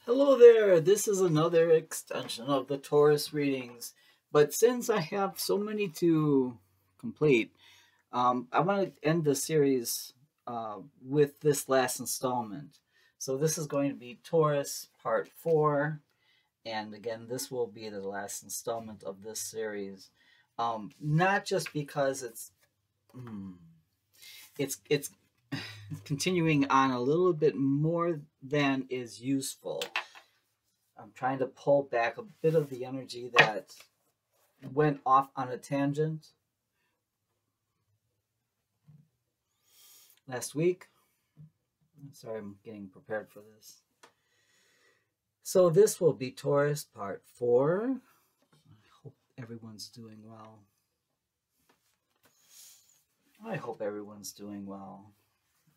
Hello there, this is another extension of the Taurus readings, but since I have so many to complete, I want to end the series with this last installment. So this is going to be Taurus Part 4, and again, this will be the last installment of this series. Not just because it's continuing on a little bit more than is useful. I'm trying to pull back a bit of the energy that went off on a tangent last week. Sorry, I'm getting prepared for this. So this will be Taurus Part 4. I hope everyone's doing well. I hope everyone's doing well.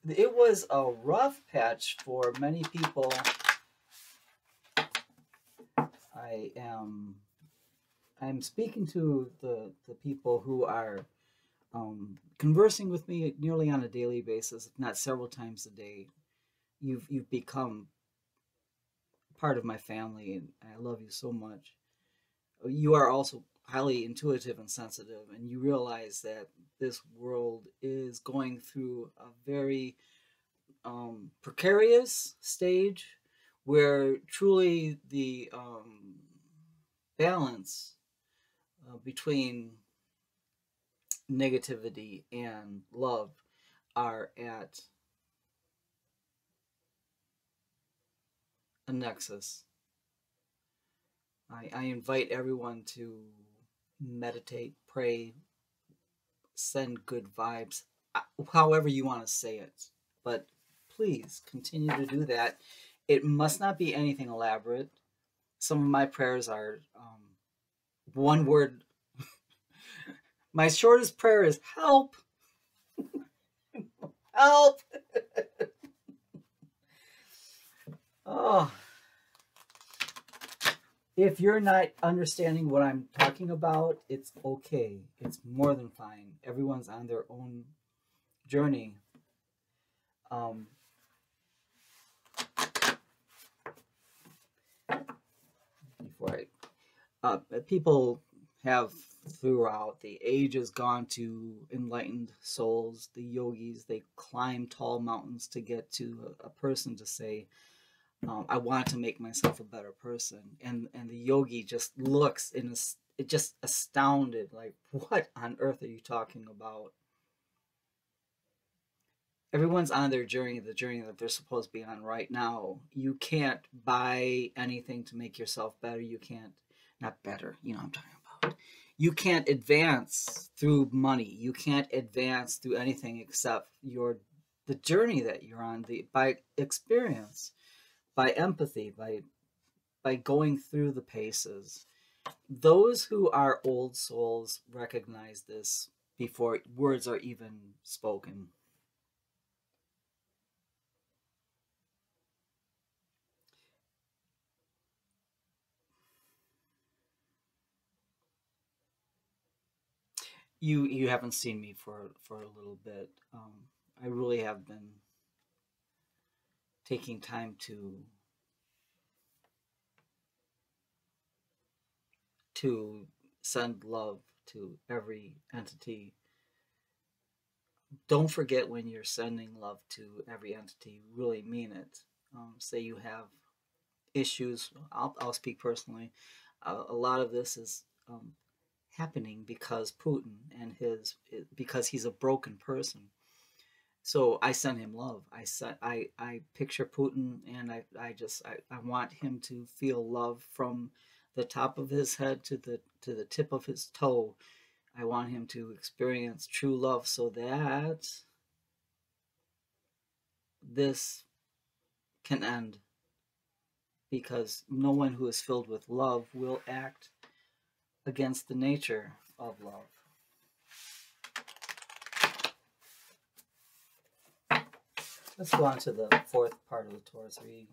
It was a rough patch for many people. I'm speaking to the people who are conversing with me nearly on a daily basis, if not several times a day. You've become part of my family, and I love you so much. You are also highly intuitive and sensitive, and you realize that this world is going through a very precarious stage where truly the balance between negativity and love are at a nexus. I invite everyone to meditate, pray, send good vibes, however you want to say it. But please continue to do that. It must not be anything elaborate. Some of my prayers are one word. My shortest prayer is help. Help. Oh. If you're not understanding what I'm talking about, it's okay. It's more than fine. Everyone's on their own journey. People have throughout the ages gone to enlightened souls, the yogis. They climb tall mountains to get to a person to say, I want to make myself a better person. And the yogi just looks in it just astounded, like, what on earth are you talking about? Everyone's on their journey, the journey that they're supposed to be on right now. You can't buy anything to make yourself better. You can't, not better, you know what I'm talking about. You can't advance through money. You can't advance through anything except the journey that you're on, by experience, by empathy, by going through the paces. Those who are old souls recognize this before words are even spoken. You haven't seen me for a little bit. I really have been taking time to send love to every entity. Don't forget, when you're sending love to every entity, really mean it. Say you have issues. I'll speak personally. A lot of this is happening because Putin because he's a broken person. So I send him love. I picture Putin, and I want him to feel love from the top of his head to the tip of his toe. I want him to experience true love so that this can end, because no one who is filled with love will act against the nature of love. Let's go on to the fourth part of the Taurus reading.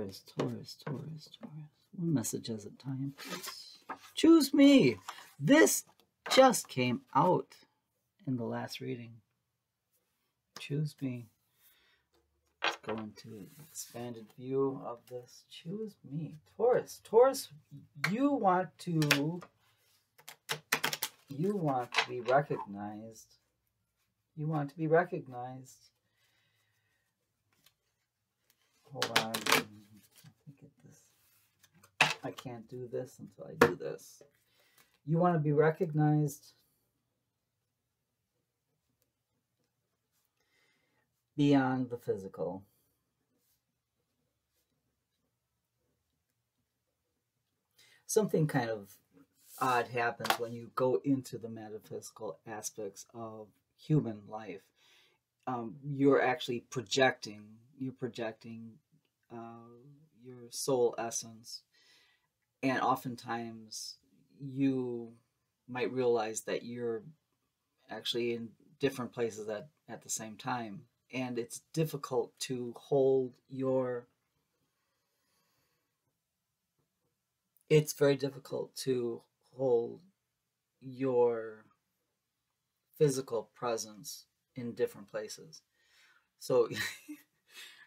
Taurus, Taurus, Taurus, Taurus. One message at a time, please. Choose me. This just came out in the last reading. Choose me. Let's go into an expanded view of this. Choose me. Taurus. Taurus, you want to be recognized. You want to be recognized. Hold on. Let me get this. I can't do this until I do this. You want to be recognized beyond the physical. Something kind of odd happens when you go into the metaphysical aspects of human life. You're actually projecting. You're projecting your soul essence, and oftentimes you might realize that you're actually in different places at the same time, and it's difficult to hold your it's very difficult to hold your physical presence in different places. So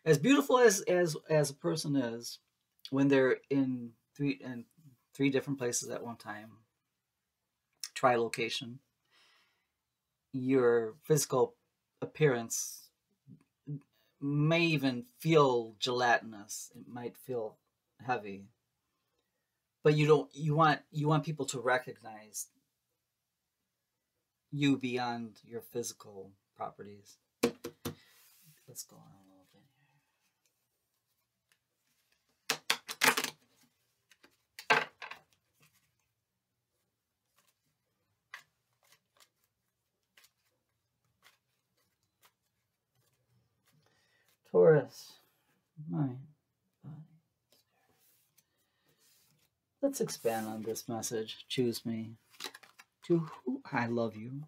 as beautiful as a person is, when they're in three different places at one time, trilocation, your physical appearance may even feel gelatinous. It might feel heavy, but you want people to recognize you beyond your physical properties. Let's go on a little bit here. Taurus, mind, body, spirit. Let's expand on this message. Choose me. To who I love you.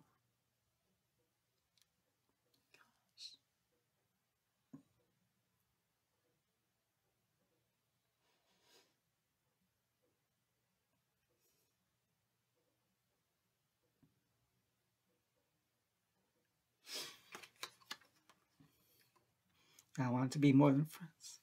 I want to be more than friends.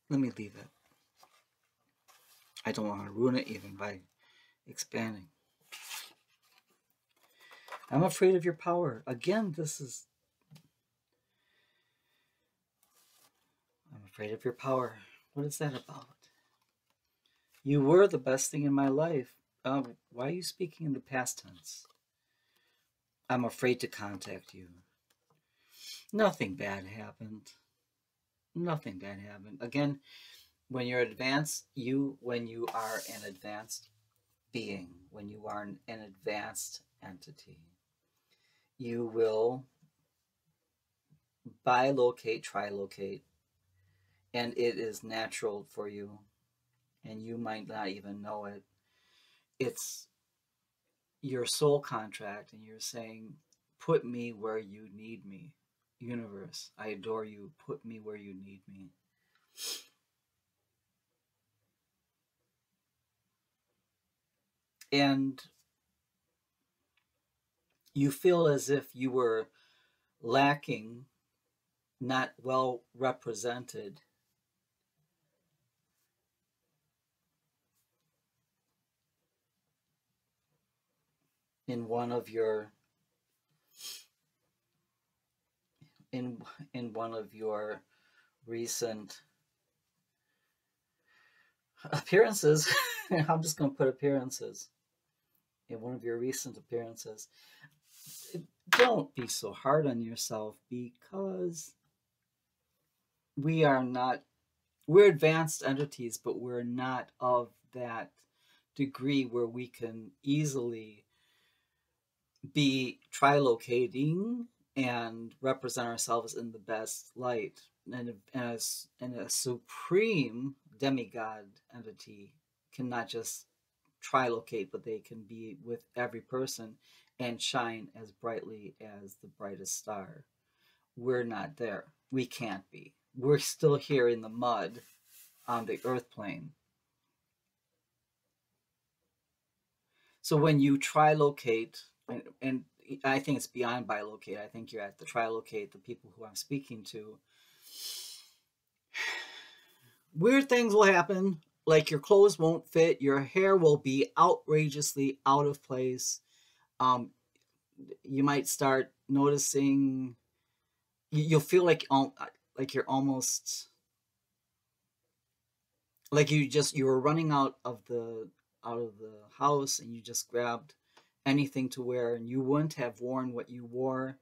Let me leave it. I don't want to ruin it even by expanding. I'm afraid of your power. Again, I'm afraid of your power. What is that about? You were the best thing in my life. Why are you speaking in the past tense? I'm afraid to contact you. Nothing bad happened. Nothing bad happened. Again, when you're advanced, when you are an advanced being, when you are an advanced entity, you will bilocate, trilocate, and it is natural for you, and you might not even know it. It's your soul contract, and you're saying, put me where you need me. Universe, I adore you. Put me where you need me. And you feel as if you were lacking, not well represented in one of your in one of your recent appearances. I'm just going to put appearances. In one of your recent appearances. Don't be so hard on yourself, because we are not, we're advanced entities, but we're not of that degree where we can easily be trilocating and represent ourselves in the best light. And a supreme demigod entity cannot just trilocate, but they can be with every person and shine as brightly as the brightest star. We're not there. We can't be. We're still here in the mud on the earth plane. So when you trilocate, and I think it's beyond bilocate, I think you're at the trilocate, the people who I'm speaking to, weird things will happen. Like your clothes won't fit, your hair will be outrageously out of place. You might start noticing, you'll feel like you're almost like you were running out of the house and you just grabbed anything to wear and you wouldn't have worn what you wore.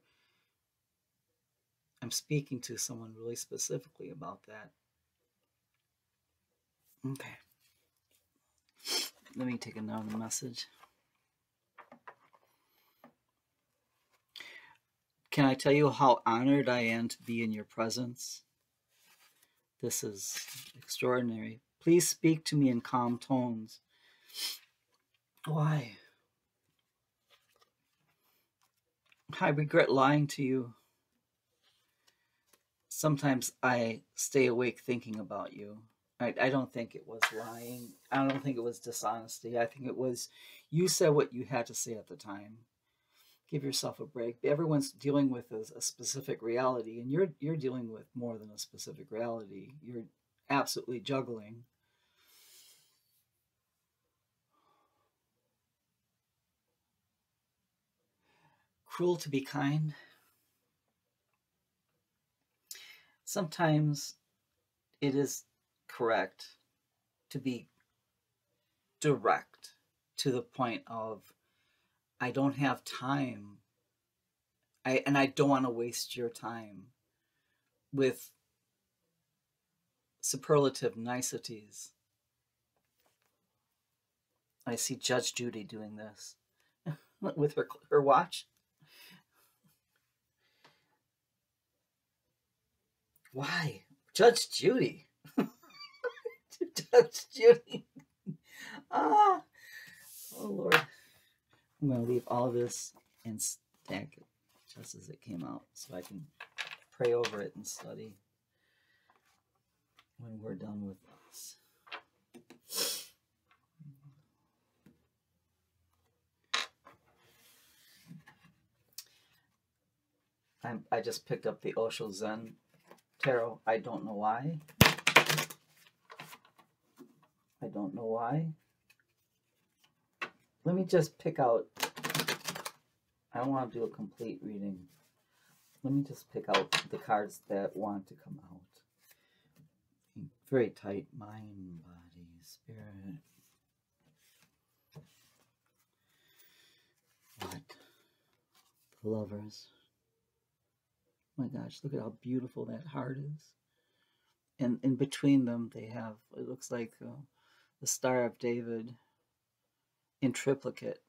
I'm speaking to someone really specifically about that. Okay. Let me take another message. Can I tell you how honored I am to be in your presence? This is extraordinary. Please speak to me in calm tones. Why? I regret lying to you. Sometimes I stay awake thinking about you. I don't think it was lying. I don't think it was dishonesty. I think it was you said what you had to say at the time. Give yourself a break. Everyone's dealing with a specific reality, and you're dealing with more than a specific reality. You're absolutely juggling. Cruel to be kind. Sometimes it is correct to be direct to the point of, I don't have time. I don't want to waste your time with superlative niceties. I see Judge Judy doing this with her watch. Why? Judge Judy. Judge Judy. Ah. Oh, Lord. I'm going to leave all this and stack it just as it came out so I can pray over it and study when we're done with this. I just picked up the Osho Zen Tarot. I don't know why. I don't know why. Let me just pick out. I don't want to do a complete reading. Let me just pick out the cards that want to come out. Very tight. Mind, body, spirit. What? The Lovers. Oh my gosh, look at how beautiful that heart is. And in between them, they have, it looks like the Star of David in triplicate.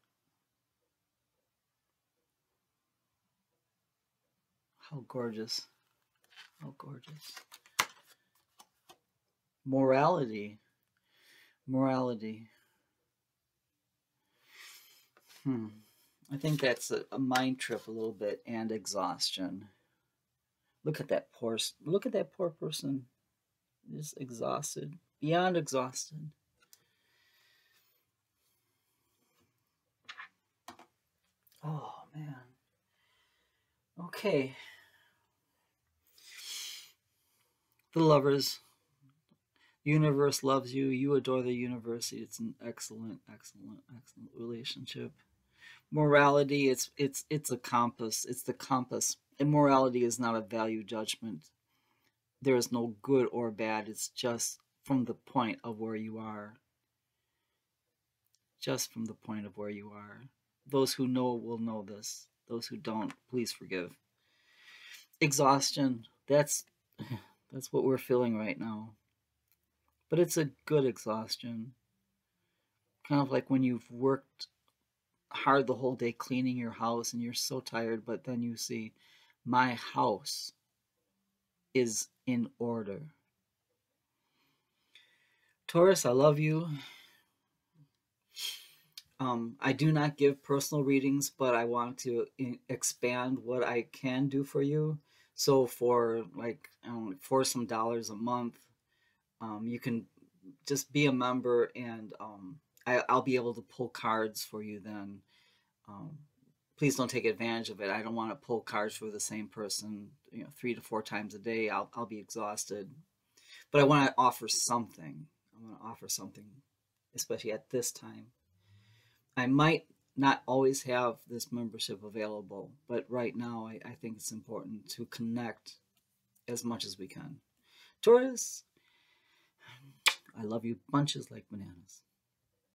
How gorgeous. How gorgeous. Morality. Morality. I think that's a mind trip a little bit, and exhaustion. Look at that poor person. Just exhausted. Beyond exhausted. Oh, man. Okay. The Lovers. The universe loves you. You adore the universe. It's an excellent, excellent, excellent relationship. Morality, it's a compass. It's the compass. And morality is not a value judgment. There is no good or bad. It's just from the point of where you are. Just from the point of where you are. Those who know will know this. Those who don't, please forgive. Exhaustion. That's That's what we're feeling right now. But it's a good exhaustion. Kind of like when you've worked hard the whole day cleaning your house and you're so tired, but then you see, my house is in order. Taurus, I love you. I do not give personal readings, but I want to expand what I can do for you. So for like for some dollars a month, you can just be a member, and I'll be able to pull cards for you then. Um, Please don't take advantage of it. I don't want to pull cards for the same person, 3 to 4 times a day. I'll be exhausted. But I want to offer something. I want to offer something, especially at this time. I might not always have this membership available, but right now I think it's important to connect as much as we can. Taurus, I love you bunches like bananas.